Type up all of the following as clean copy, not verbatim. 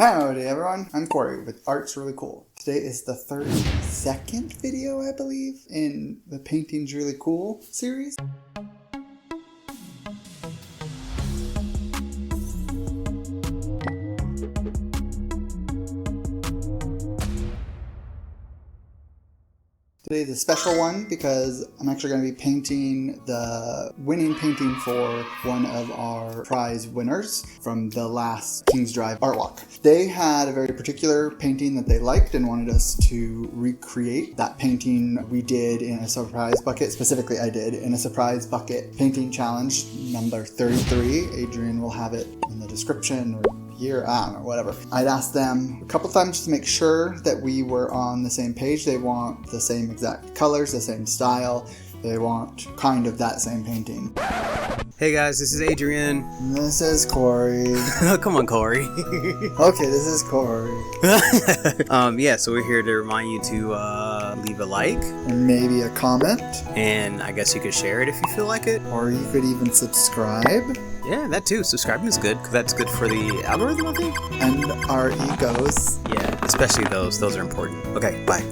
Howdy everyone, I'm Corey with Art's Really Cool. Today is the 32nd video, I believe, in the Painting's Really Cool series. Today's a special one because I'm actually going to be painting the winning painting for one of our prize winners from the last King's Drive art walk. They had a very particular painting that they liked and wanted us to recreate. That painting we did in a surprise bucket, specifically I did, in a surprise bucket painting challenge number 33. Adrian will have it in the description or year, I don't know, whatever. I'd asked them a couple times to make sure that we were on the same page. They want the same exact colors, the same style. They want kind of that same painting. Hey guys, this is Adrian. And this is Corey. Come on, Corey. Okay, this is Corey. Yeah, so we're here to remind you to leave a like. And maybe a comment. And I guess you could share it if you feel like it. Or you could even subscribe. Yeah, that too. Subscribing is good, because that's good for the algorithm, I think. And our egos. Yeah, especially those. Those are important. Okay, bye.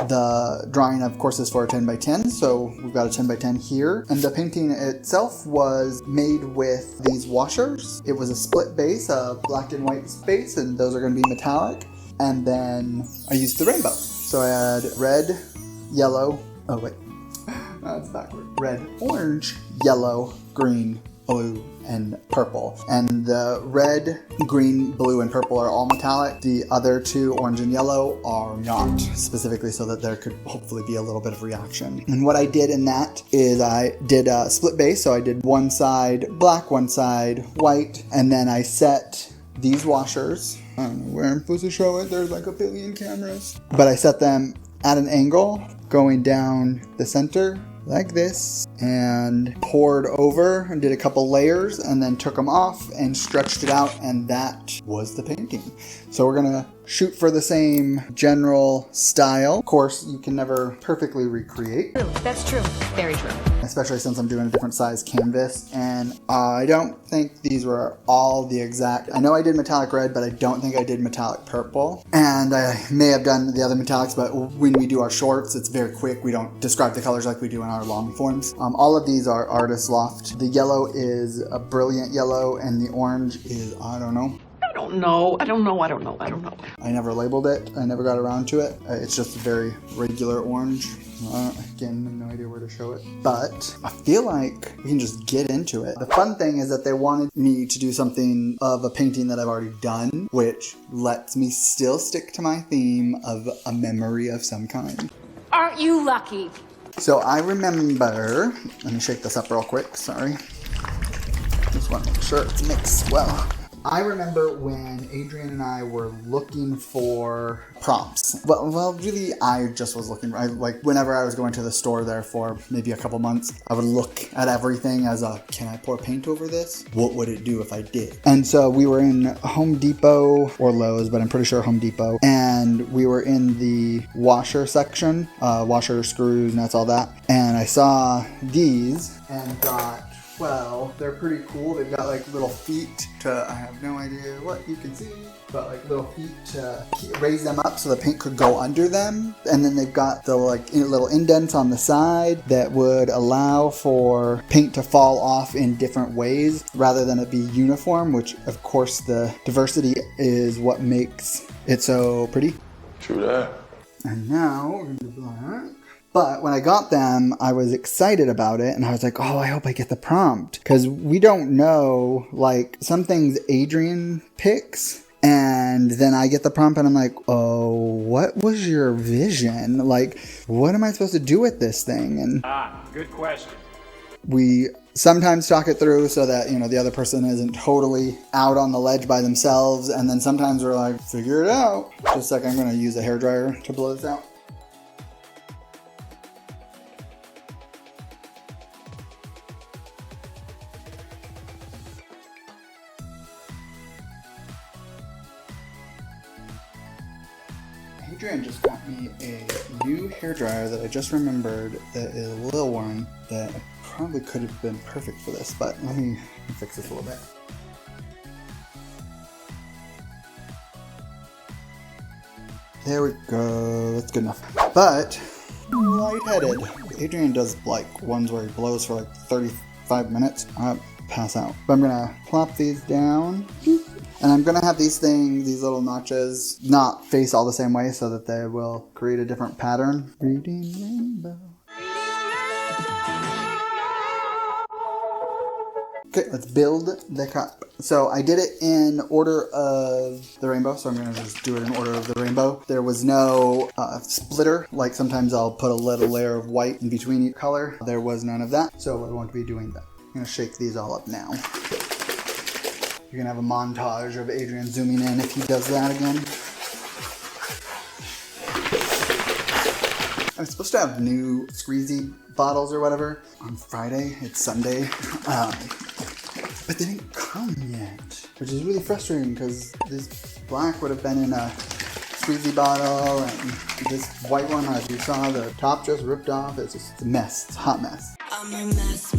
The drawing, of course, is for a 10 by 10, so we've got a 10 by 10 here. And the painting itself was made with these washers. It was a split base, a black and white base, and those are going to be metallic. And then I used the rainbow. So I had red, yellow, oh wait, that's backward. Red, orange, yellow, green, blue, and purple. And the red, green, blue, and purple are all metallic. The other two, orange and yellow, are not, specifically so that there could hopefully be a little bit of reaction. And what I did in that is I did a split base. So I did one side black, one side white, and then I set these washers. I don't know where I'm supposed to show it. There's like a billion cameras. But I set them at an angle going down the center like this, and poured over and did a couple layers and then took them off and stretched it out, and that was the painting. So we're gonna shoot for the same general style. Of course, you can never perfectly recreate. True, that's true. Very true. Especially since I'm doing a different size canvas, and I don't think these were all the exact. I know I did metallic red, but I don't think I did metallic purple. And I may have done the other metallics, but when we do our shorts, it's very quick. We don't describe the colors like we do in our long forms. All of these are Artist Loft. The yellow is a brilliant yellow, and the orange is, I don't know. I don't know. I never labeled it. I never got around to it. It's just a very regular orange. Again, I have no idea where to show it. But I feel like we can just get into it. The fun thing is that they wanted me to do something of a painting that I've already done, which lets me still stick to my theme of a memory of some kind. Aren't you lucky? So I remember, let me shake this up real quick, sorry. Just want to make sure it's mixed well. I remember when Adrian and I were looking for prompts. Well, really, I just was looking. Like whenever I was going to the store there for maybe a couple months, I would look at everything as a, can I pour paint over this? What would it do if I did? And so we were in Home Depot or Lowe's, but I'm pretty sure Home Depot. And we were in the washer section, washer, screws, nuts, all that. And I saw these and thought, well, they're pretty cool. They've got like little feet to, I have no idea what you can see, but like little feet to raise them up so the paint could go under them. And then they've got the like little indents on the side that would allow for paint to fall off in different ways rather than it be uniform, which of course the diversity is what makes it so pretty. True that. And now we're gonna do black. But when I got them, I was excited about it, and I was like, oh, I hope I get the prompt. Because we don't know, like, some things Adrian picks, and then I get the prompt, and I'm like, oh, what was your vision? Like, what am I supposed to do with this thing? And good question. we sometimes talk it through so that, you know, the other person isn't totally out on the ledge by themselves, and then sometimes we're like, figure it out. Just a second, I'm going to use a hairdryer to blow this out. Adrian just got me a new hairdryer that I just remembered that is a little one that probably could have been perfect for this, but let me fix this a little bit. There we go. That's good enough. But lightheaded. Adrian does like ones where he blows for like 35 minutes. I pass out. But I'm gonna plop these down. And I'm gonna have these little notches, not face all the same way so that they will create a different pattern. Reading rainbow. Okay, let's build the cup. So I did it in order of the rainbow, so I'm gonna just do it in order of the rainbow. There was no splitter, like sometimes I'll put a little layer of white in between each color. There was none of that, so I won't be doing that. I'm gonna shake these all up now. You're gonna have a montage of Adrian zooming in if he does that again. I'm supposed to have new squeezy bottles or whatever on Friday. It's Sunday. But they didn't come yet, which is really frustrating because this black would have been in a squeezy bottle, and this white one, as you saw, the top just ripped off. It's just a mess. It's a hot mess. I'm a mess.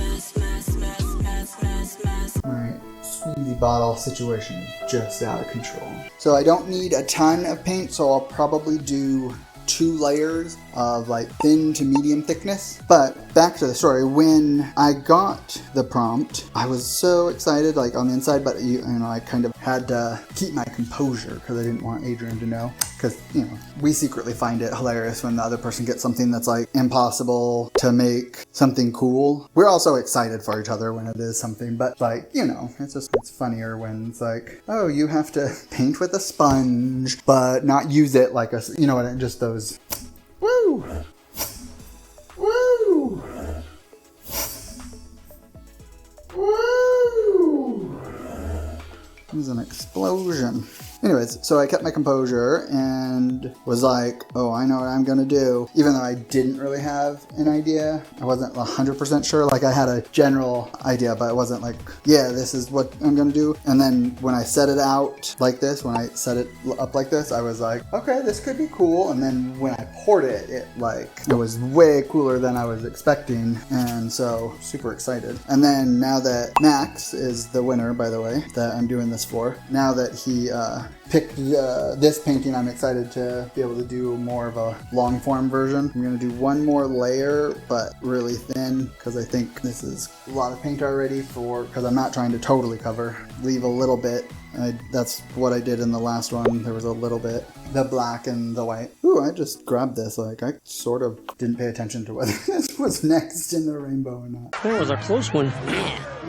My squeezy bottle situation is just out of control. So I don't need a ton of paint, so I'll probably do 2 layers of like thin to medium thickness. But back to the story, when I got the prompt, I was so excited, like on the inside, but you know, I kind of had to keep my composure because I didn't want Adrian to know. Because, you know, we secretly find it hilarious when the other person gets something that's like impossible to make something cool. We're also excited for each other when it is something, but like, you know, it's funnier when it's like, oh, you have to paint with a sponge, but not use it like a, you know what, just those, woo, woo, woo. It was an explosion. Anyways, so I kept my composure and was like, oh, I know what I'm gonna do. Even though I didn't really have an idea, I wasn't 100% sure. Like I had a general idea, but it wasn't like, yeah, this is what I'm gonna do. And then when I set it out like this, when I set it up like this, I was like, okay, this could be cool. And then when I poured it, it was way cooler than I was expecting. And so super excited. And then now that Max is the winner, by the way, that I'm doing this for, now that he, picked this painting, I'm excited to be able to do more of a long form version. I'm going to do one more layer, but really thin, because I think this is a lot of paint already because I'm not trying to totally cover. Leave a little bit. That's what I did in the last one. There was a little bit. The black and the white. Ooh, I just grabbed this. Like, I sort of didn't pay attention to whether this was next in the rainbow or not. That was a close one.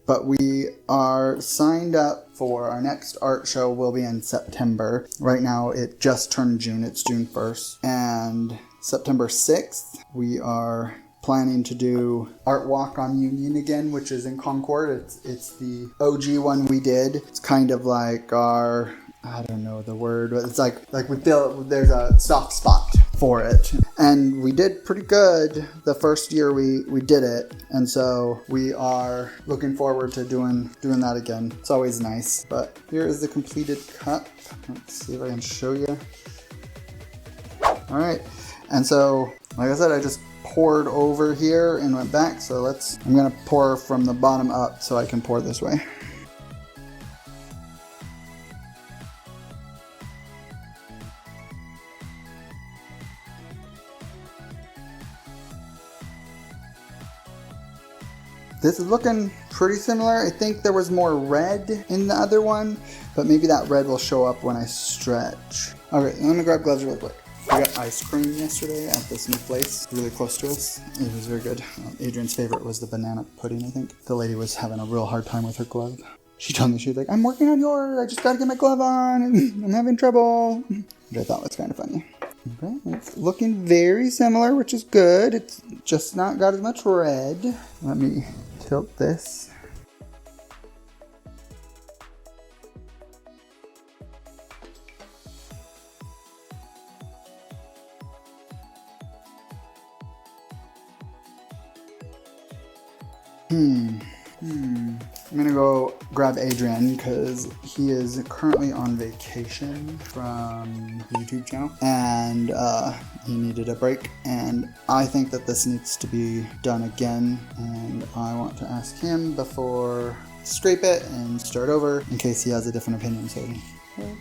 But we are signed up for our next art show. Will be in September. Right now, it just turned June. It's June 1st. And September 6th, we are planning to do Art Walk on Union again, which is in Concord. It's the OG one we did. It's kind of like our, I don't know the word, but it's like we feel there's a soft spot for it. And we did pretty good the first year we did it. And so we are looking forward to doing that again. It's always nice. But here is the completed cup. Let's see if I can show you. All right. And so, like I said, I just poured over here and went back. So I'm gonna pour from the bottom up so I can pour this way. This is looking pretty similar. I think there was more red in the other one, but maybe that red will show up when I stretch. Okay, let me grab gloves real quick. We got ice cream yesterday at this new place, really close to us. It was very good. Adrian's favorite was the banana pudding, I think. The lady was having a real hard time with her glove. She told me, she was like, I'm working on yours, I just gotta get my glove on, and I'm having trouble. Which I thought was kind of funny. Okay, it's looking very similar, which is good. It's just not got as much red. Let me tilt this. I'm gonna go grab Adrian because he is currently on vacation from the YouTube channel and he needed a break, and I think that this needs to be done again, and I want to ask him before I scrape it and start over in case he has a different opinion. So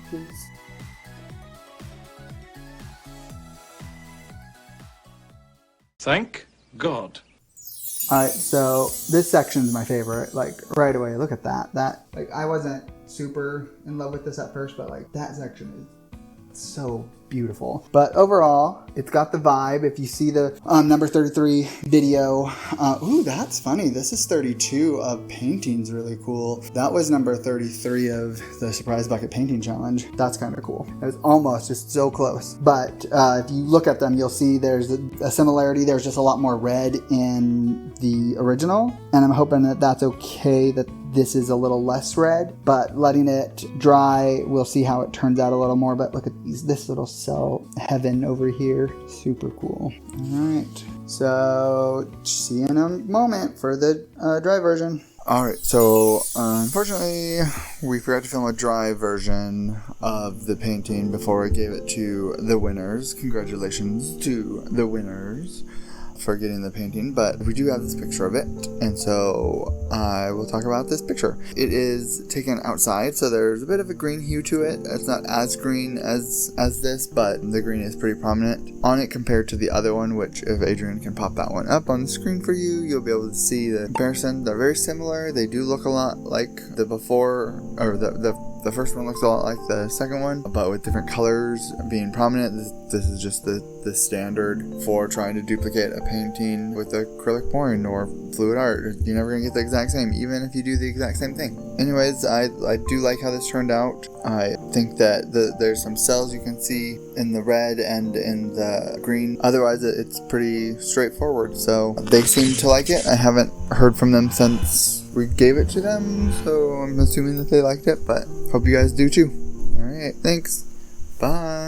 please. Thank God. Alright, so this section's my favorite. Like, right away, look at that. Like, I wasn't super in love with this at first, but like, that section is so beautiful. But overall, it's got the vibe. If you see the number 33 video, ooh, that's funny. This is 32 of painting's really cool. That was number 33 of the surprise bucket painting challenge. That's kind of cool. It was almost just so close. But if you look at them, you'll see there's a similarity. There's just a lot more red in the original, and I'm hoping that that's okay, that this is a little less red, but letting it dry, we'll see how it turns out a little more. But look at this little cell heaven over here. Super cool. All right, so see you in a moment for the dry version. Alright, so unfortunately we forgot to film a dry version of the painting before I gave it to the winners. Congratulations to the winners for getting the painting, but we do have this picture of it, and so I will talk about this picture. It is taken outside, so there's a bit of a green hue to it. It's not as green as this, but the green is pretty prominent on it compared to the other one, which if Adrian can pop that one up on the screen for you, you'll be able to see the comparison. They're very similar. They do look a lot like the before, or the first one looks a lot like the second one, but with different colors being prominent. This is just the standard for trying to duplicate a painting with acrylic pouring or fluid art. You're never gonna get the exact same, even if you do the exact same thing. Anyways, I do like how this turned out. I think that there's some cells you can see in the red and in the green. Otherwise, it's pretty straightforward. So they seem to like it. I haven't heard from them since we gave it to them, so I'm assuming that they liked it, but hope you guys do too. Alright, thanks. Bye.